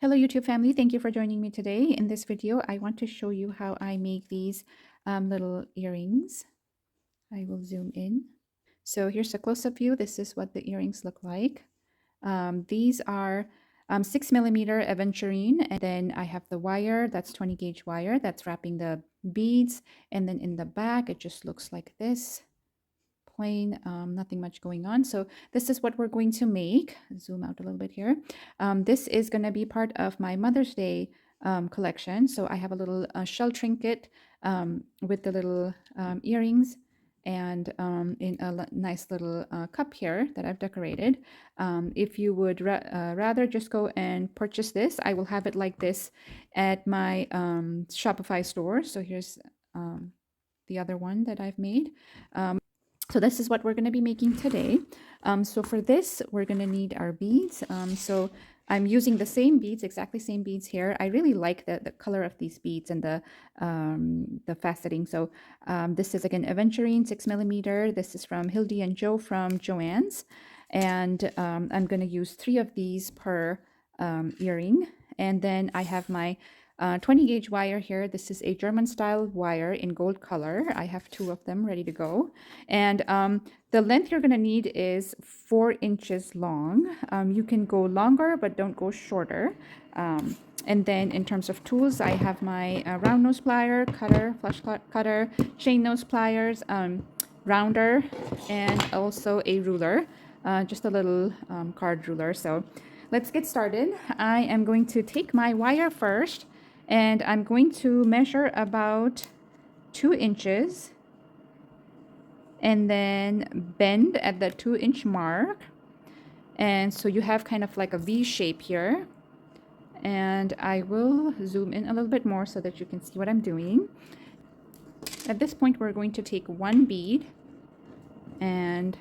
Hello YouTube family, thank you for joining me today. In this video, I want to show you how I make these little earrings. I will zoom in. So here's a close-up view. This is what the earrings look like. These are 6mm Aventurine, and then I have the wire, that's 20 gauge wire, that's wrapping the beads, and then in the back, it just looks like this. Plain, nothing much going on. So this is what we're going to make. Zoom out a little bit here. This is going to be part of my Mother's Day collection. So I have a little shell trinket with the little earrings and in a nice little cup here that I've decorated. If you would rather just go and purchase this, I will have it like this at my Shopify store. So here's the other one that I've made. So this is what we're going to be making today. So for this, we're going to need our beads. So I'm using the same beads, exactly same beads here. I really like the color of these beads and the faceting. So this is again Aventurine 6mm. This is from Hildy and Joe from Joann's. And I'm going to use 3 of these per earring. And then I have my 20 gauge wire here. This is a German style wire in gold color. I have 2 of them ready to go. And the length you're going to need is 4 inches long. You can go longer, but don't go shorter. And then in terms of tools, I have my round nose plier, cutter, flush cutter, chain nose pliers, rounder, and also a ruler, just a little card ruler. So let's get started. I am going to take my wire first, and I'm going to measure about 2 inches and then bend at the 2-inch mark. And so you have kind of like a V shape here. And I will zoom in a little bit more so that you can see what I'm doing. At this point, we're going to take one bead and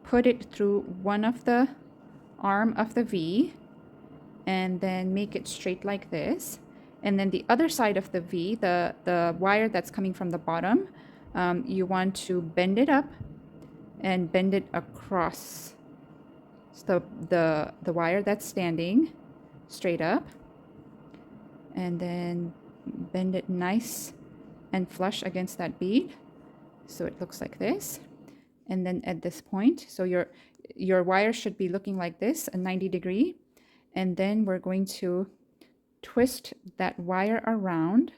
put it through one of the arm of the V and then make it straight like this. And then the other side of the V, the wire that's coming from the bottom, you want to bend it up and bend it across. So the wire that's standing straight up, and then bend it nice and flush against that bead. So it looks like this. And then at this point, so your wire should be looking like this, a 90 degree. And then we're going to twist that wire around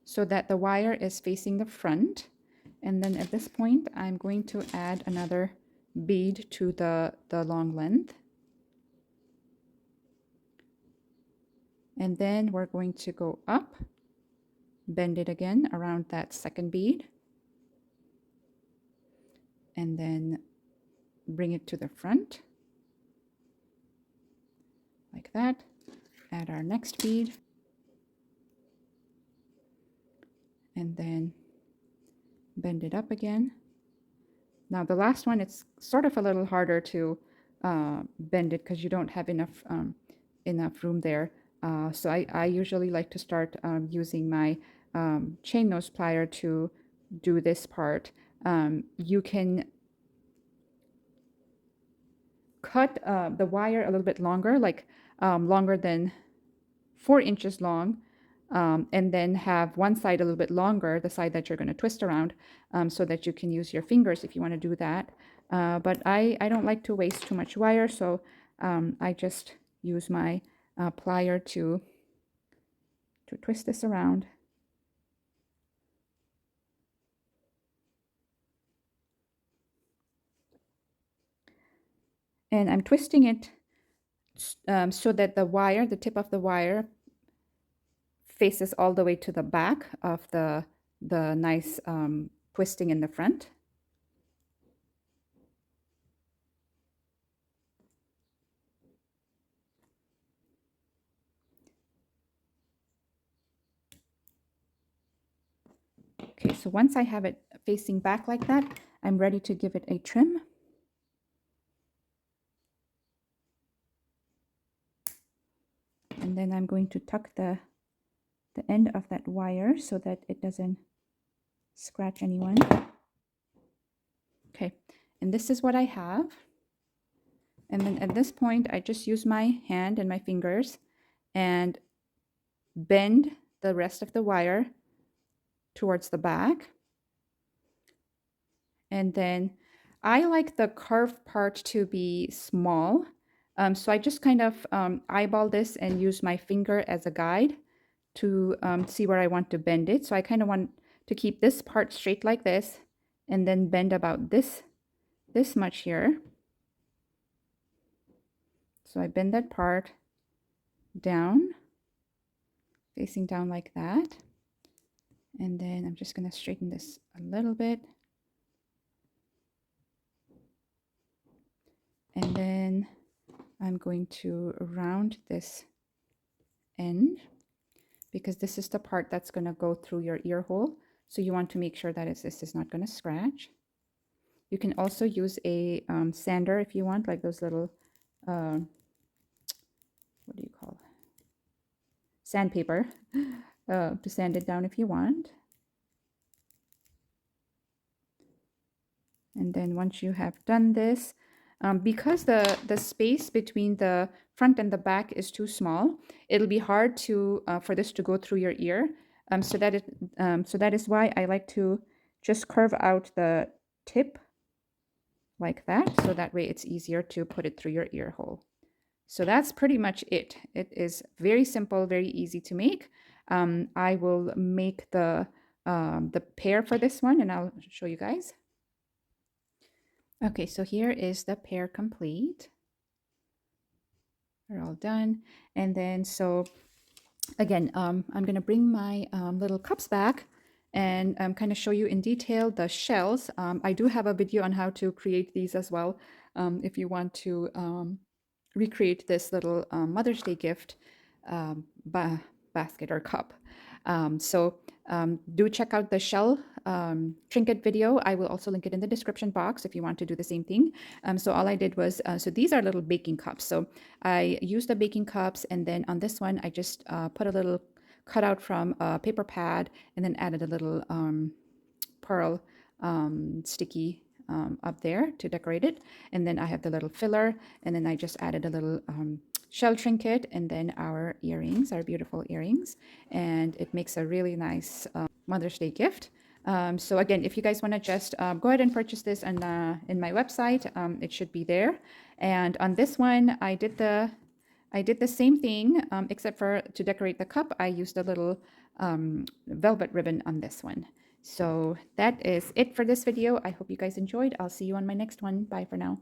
so that the wire is facing the front. And then at this point, I'm going to add another bead to the long length. And then we're going to go up, bend it again around that second bead, and then bring it to the front like that. Add our next bead, and then bend it up again. Now the last one, it's sort of a little harder to bend it because you don't have enough room there. So I usually like to start using my chain nose plier to do this part. You can cut the wire a little bit longer, like longer than 4 inches long, and then have one side a little bit longer, the side that you're going to twist around, so that you can use your fingers if you want to do that. But I don't like to waste too much wire, so I just use my plier to twist this around. And I'm twisting it so that the wire, the tip of the wire, faces all the way to the back of the nice twisting in the front. Okay, so once I have it facing back like that, I'm ready to give it a trim. And then I'm going to tuck the end of that wire so that it doesn't scratch anyone. Okay, and this is what I have. And then at this point, I just use my hand and my fingers and bend the rest of the wire towards the back. And then I like the curved part to be small. So I just kind of eyeball this and use my finger as a guide to see where I want to bend it. So I kind of want to keep this part straight like this and then bend about this much here. So I bend that part down, facing down like that. And then I'm just going to straighten this a little bit. And then I'm going to round this end because this is the part that's going to go through your ear hole. So you want to make sure that this is not going to scratch. You can also use a sander if you want, like those little, what do you call it? Sandpaper to sand it down if you want. And then once you have done this, because the space between the front and the back is too small, it'll be hard to for this to go through your ear. So that is why I like to just curve out the tip like that, so that way it's easier to put it through your ear hole. So that's pretty much it. It is very simple, very easy to make. I will make the pair for this one and I'll show you guys. Okay, so here is the pair complete. They're all done. And then, so again, I'm going to bring my little cups back and kind of show you in detail the shells. I do have a video on how to create these as well, if you want to recreate this little Mother's Day gift basket or cup. Do check out the shell trinket video. I will also link it in the description box if you want to do the same thing. So all I did was, so these are little baking cups. So I used the baking cups, and then on this one, I just put a little cutout from a paper pad and then added a little pearl sticky up there to decorate it. And then I have the little filler, and then I just added a little shell trinket, and then our earrings, our beautiful earrings, and it makes a really nice Mother's Day gift. So again, if you guys want to just go ahead and purchase this in my website, it should be there. And on this one, I did the same thing, except for to decorate the cup, I used a little velvet ribbon on this one. So that is it for this video. I hope you guys enjoyed. I'll see you on my next one. Bye for now.